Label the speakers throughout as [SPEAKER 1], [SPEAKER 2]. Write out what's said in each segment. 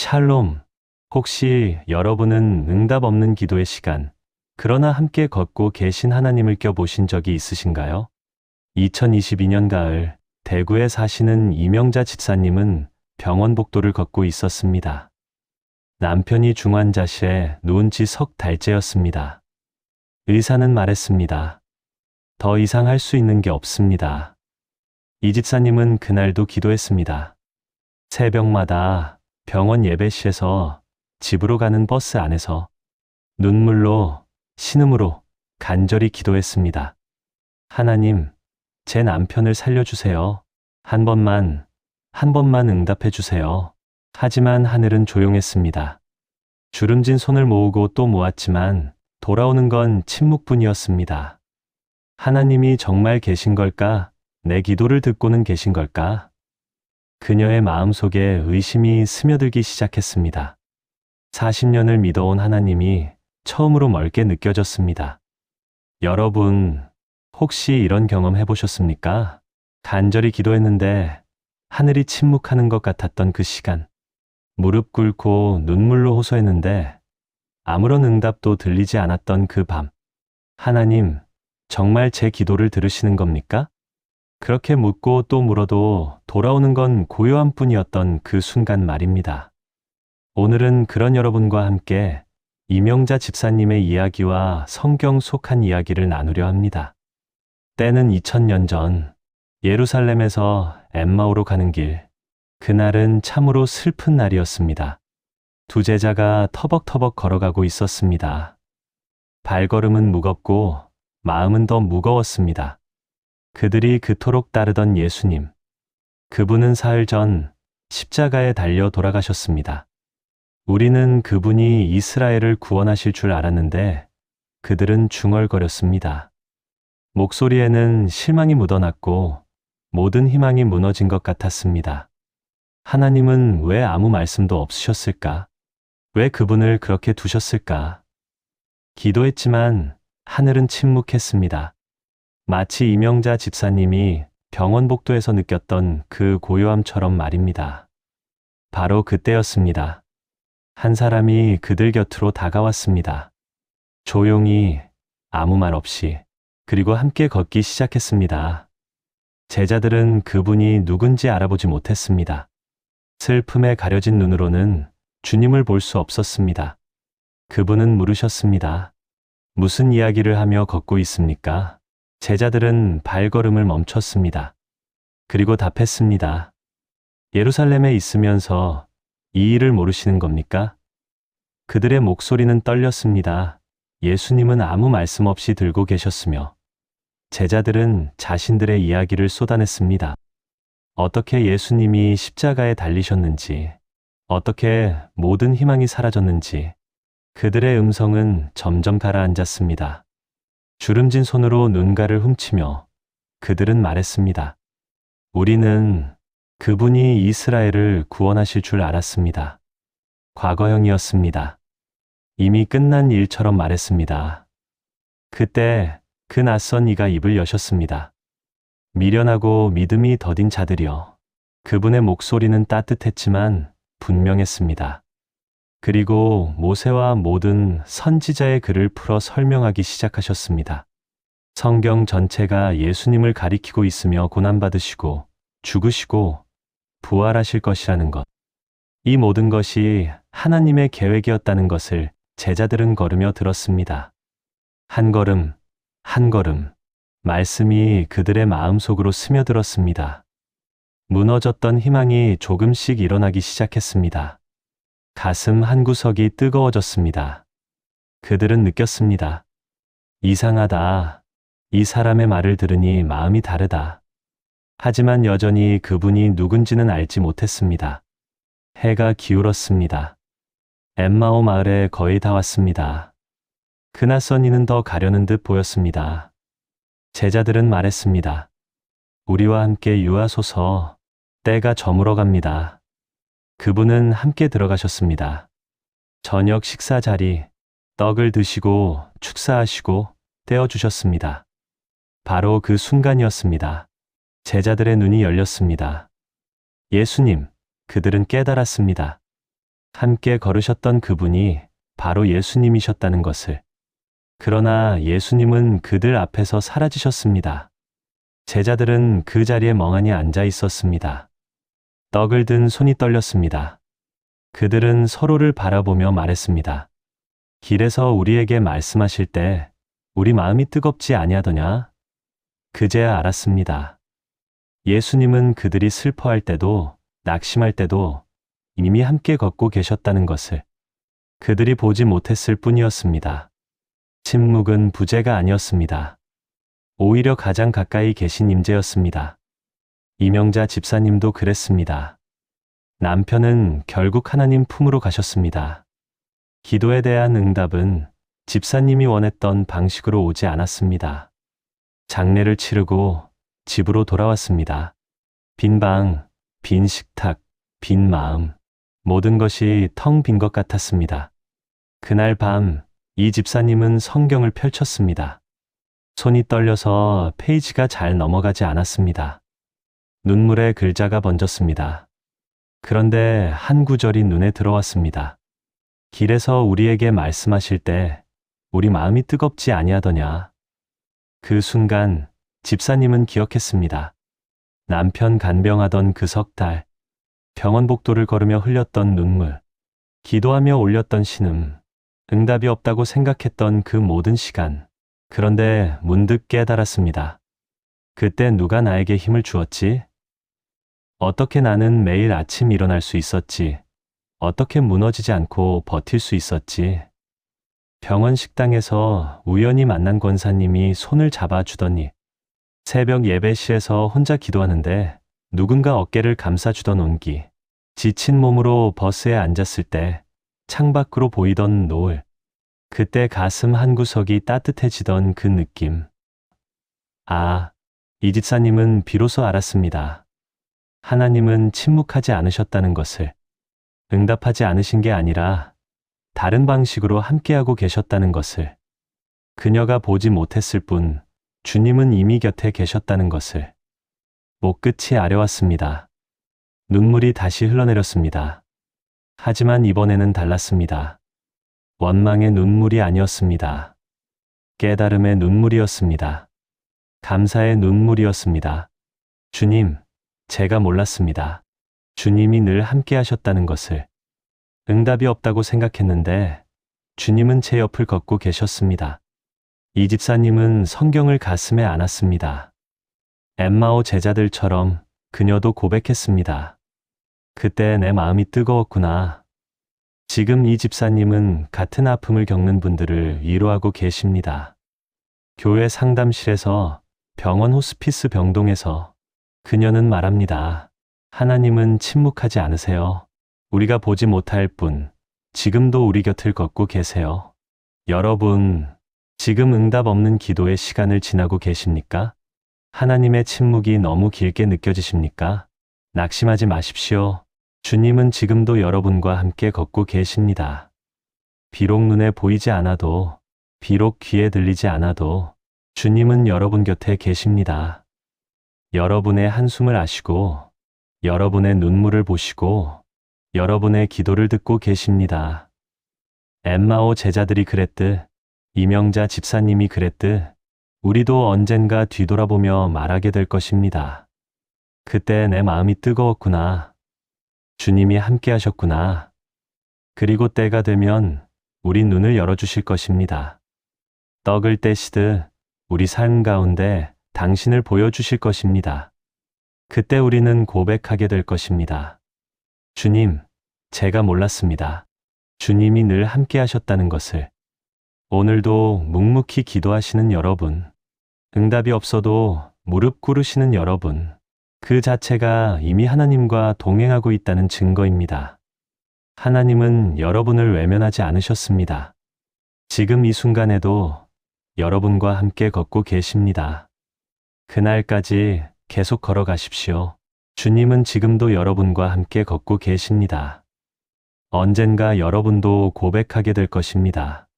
[SPEAKER 1] 샬롬. 혹시 여러분은 응답 없는 기도의 시간, 그러나 함께 걷고 계신 하나님을 껴보신 적이 있으신가요? 2022년 가을, 대구에 사시는 이명자 집사님은 병원 복도를 걷고 있었습니다. 남편이 중환자실에 누운 지 석 달째였습니다. 의사는 말했습니다. 더 이상 할 수 있는 게 없습니다. 이 집사님은 그날도 기도했습니다. 새벽마다 병원 예배실에서 집으로 가는 버스 안에서 눈물로, 신음으로 간절히 기도했습니다. 하나님, 제 남편을 살려주세요. 한 번만 응답해 주세요. 하지만 하늘은 조용했습니다. 주름진 손을 모으고 또 모았지만 돌아오는 건 침묵뿐이었습니다. 하나님이 정말 계신 걸까? 내 기도를 듣고는 계신 걸까? 그녀의 마음속에 의심이 스며들기 시작했습니다. 40년을 믿어온 하나님이 처음으로 멀게 느껴졌습니다. 여러분, 혹시 이런 경험 해보셨습니까? 간절히 기도했는데 하늘이 침묵하는 것 같았던 그 시간. 무릎 꿇고 눈물로 호소했는데 아무런 응답도 들리지 않았던 그 밤. 하나님, 정말 제 기도를 들으시는 겁니까? 그렇게 묻고 또 물어도 돌아오는 건 고요함 뿐이었던 그 순간 말입니다. 오늘은 그런 여러분과 함께 이명자 집사님의 이야기와 성경 속 한 이야기를 나누려 합니다. 때는 2000년 전 예루살렘에서 엠마오로 가는 길. 그날은 참으로 슬픈 날이었습니다. 두 제자가 터벅터벅 걸어가고 있었습니다. 발걸음은 무겁고 마음은 더 무거웠습니다. 그들이 그토록 따르던 예수님. 그분은 사흘 전 십자가에 달려 돌아가셨습니다. 우리는 그분이 이스라엘을 구원하실 줄 알았는데 그들은 중얼거렸습니다. 목소리에는 실망이 묻어났고 모든 희망이 무너진 것 같았습니다. 하나님은 왜 아무 말씀도 없으셨을까? 왜 그분을 그렇게 두셨을까? 기도했지만 하늘은 침묵했습니다. 마치 이명자 집사님이 병원 복도에서 느꼈던 그 고요함처럼 말입니다. 바로 그때였습니다. 한 사람이 그들 곁으로 다가왔습니다. 조용히, 아무 말 없이, 그리고 함께 걷기 시작했습니다. 제자들은 그분이 누군지 알아보지 못했습니다. 슬픔에 가려진 눈으로는 주님을 볼 수 없었습니다. 그분은 물으셨습니다. 무슨 이야기를 하며 걷고 있습니까? 제자들은 발걸음을 멈췄습니다. 그리고 답했습니다. 예루살렘에 있으면서 이 일을 모르시는 겁니까? 그들의 목소리는 떨렸습니다. 예수님은 아무 말씀 없이 들고 계셨으며 제자들은 자신들의 이야기를 쏟아냈습니다. 어떻게 예수님이 십자가에 달리셨는지, 어떻게 모든 희망이 사라졌는지 그들의 음성은 점점 가라앉았습니다. 주름진 손으로 눈가를 훔치며 그들은 말했습니다. 우리는 그분이 이스라엘을 구원하실 줄 알았습니다. 과거형이었습니다. 이미 끝난 일처럼 말했습니다. 그때 그 낯선 이가 입을 여셨습니다. 미련하고 믿음이 더딘 자들이여. 그분의 목소리는 따뜻했지만 분명했습니다. 그리고 모세와 모든 선지자의 글을 풀어 설명하기 시작하셨습니다. 성경 전체가 예수님을 가리키고 있으며 고난받으시고 죽으시고 부활하실 것이라는 것. 이 모든 것이 하나님의 계획이었다는 것을 제자들은 걸으며 들었습니다. 한 걸음, 한 걸음, 말씀이 그들의 마음속으로 스며들었습니다. 무너졌던 희망이 조금씩 일어나기 시작했습니다. 가슴 한구석이 뜨거워졌습니다. 그들은 느꼈습니다. 이상하다. 이 사람의 말을 들으니 마음이 다르다. 하지만 여전히 그분이 누군지는 알지 못했습니다. 해가 기울었습니다. 엠마오 마을에 거의 다 왔습니다. 그 낯선 이는 더 가려는 듯 보였습니다. 제자들은 말했습니다. 우리와 함께 유하소서. 때가 저물어 갑니다. 그분은 함께 들어가셨습니다. 저녁 식사 자리, 떡을 드시고 축사하시고 떼어주셨습니다. 바로 그 순간이었습니다. 제자들의 눈이 열렸습니다. 예수님, 그들은 깨달았습니다. 함께 걸으셨던 그분이 바로 예수님이셨다는 것을. 그러나 예수님은 그들 앞에서 사라지셨습니다. 제자들은 그 자리에 멍하니 앉아 있었습니다. 떡을 든 손이 떨렸습니다. 그들은 서로를 바라보며 말했습니다. 길에서 우리에게 말씀하실 때 우리 마음이 뜨겁지 아니하더냐? 그제야 알았습니다. 예수님은 그들이 슬퍼할 때도 낙심할 때도 이미 함께 걷고 계셨다는 것을. 그들이 보지 못했을 뿐이었습니다. 침묵은 부재가 아니었습니다. 오히려 가장 가까이 계신 임재였습니다. 이명자 집사님도 그랬습니다. 남편은 결국 하나님 품으로 가셨습니다. 기도에 대한 응답은 집사님이 원했던 방식으로 오지 않았습니다. 장례를 치르고 집으로 돌아왔습니다. 빈 방, 빈 식탁, 빈 마음, 모든 것이 텅 빈 것 같았습니다. 그날 밤, 이 집사님은 성경을 펼쳤습니다. 손이 떨려서 페이지가 잘 넘어가지 않았습니다. 눈물에 글자가 번졌습니다. 그런데 한 구절이 눈에 들어왔습니다. 길에서 우리에게 말씀하실 때 우리 마음이 뜨겁지 아니하더냐. 그 순간 집사님은 기억했습니다. 남편 간병하던 그 석 달, 병원 복도를 걸으며 흘렸던 눈물, 기도하며 올렸던 신음, 응답이 없다고 생각했던 그 모든 시간. 그런데 문득 깨달았습니다. 그때 누가 나에게 힘을 주었지? 어떻게 나는 매일 아침 일어날 수 있었지? 어떻게 무너지지 않고 버틸 수 있었지? 병원 식당에서 우연히 만난 권사님이 손을 잡아주더니, 새벽 예배실에서 혼자 기도하는데 누군가 어깨를 감싸주던 온기, 지친 몸으로 버스에 앉았을 때 창밖으로 보이던 노을, 그때 가슴 한구석이 따뜻해지던 그 느낌. 아, 이 집사님은 비로소 알았습니다. 하나님은 침묵하지 않으셨다는 것을. 응답하지 않으신 게 아니라 다른 방식으로 함께하고 계셨다는 것을. 그녀가 보지 못했을 뿐 주님은 이미 곁에 계셨다는 것을. 목끝이 아려왔습니다. 눈물이 다시 흘러내렸습니다. 하지만 이번에는 달랐습니다. 원망의 눈물이 아니었습니다. 깨달음의 눈물이었습니다. 감사의 눈물이었습니다. 주님, 제가 몰랐습니다. 주님이 늘 함께 하셨다는 것을. 응답이 없다고 생각했는데 주님은 제 옆을 걷고 계셨습니다. 이 집사님은 성경을 가슴에 안았습니다. 엠마오 제자들처럼 그녀도 고백했습니다. 그때 내 마음이 뜨거웠구나. 지금 이 집사님은 같은 아픔을 겪는 분들을 위로하고 계십니다. 교회 상담실에서, 병원 호스피스 병동에서 그녀는 말합니다. 하나님은 침묵하지 않으세요. 우리가 보지 못할 뿐 지금도 우리 곁을 걷고 계세요. 여러분, 지금 응답 없는 기도의 시간을 지나고 계십니까? 하나님의 침묵이 너무 길게 느껴지십니까? 낙심하지 마십시오. 주님은 지금도 여러분과 함께 걷고 계십니다. 비록 눈에 보이지 않아도, 비록 귀에 들리지 않아도 주님은 여러분 곁에 계십니다. 여러분의 한숨을 아시고, 여러분의 눈물을 보시고, 여러분의 기도를 듣고 계십니다. 엠마오 제자들이 그랬듯, 이명자 집사님이 그랬듯, 우리도 언젠가 뒤돌아보며 말하게 될 것입니다. 그때 내 마음이 뜨거웠구나. 주님이 함께 하셨구나. 그리고 때가 되면 우리 눈을 열어주실 것입니다. 떡을 떼시듯 우리 삶 가운데 당신을 보여주실 것입니다. 그때 우리는 고백하게 될 것입니다. 주님, 제가 몰랐습니다. 주님이 늘 함께 하셨다는 것을. 오늘도 묵묵히 기도하시는 여러분, 응답이 없어도 무릎 꿇으시는 여러분, 그 자체가 이미 하나님과 동행하고 있다는 증거입니다. 하나님은 여러분을 외면하지 않으셨습니다. 지금 이 순간에도 여러분과 함께 걷고 계십니다. 그날까지 계속 걸어가십시오. 주님은 지금도 여러분과 함께 걷고 계십니다. 언젠가 여러분도 고백하게 될 것입니다.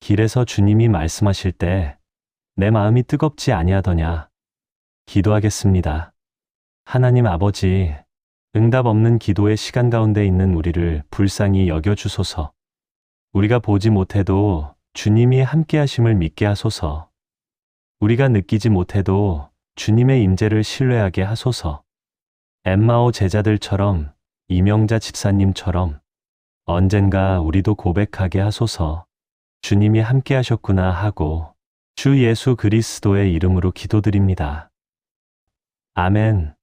[SPEAKER 1] 길에서 주님이 말씀하실 때 내 마음이 뜨겁지 아니하더냐. 기도하겠습니다. 하나님 아버지, 응답 없는 기도의 시간 가운데 있는 우리를 불쌍히 여겨주소서. 우리가 보지 못해도 주님이 함께 하심을 믿게 하소서. 우리가 느끼지 못해도 주님의 임재를 신뢰하게 하소서. 엠마오 제자들처럼, 이명자 집사님처럼 언젠가 우리도 고백하게 하소서. 주님이 함께 하셨구나 하고 주 예수 그리스도의 이름으로 기도드립니다. 아멘.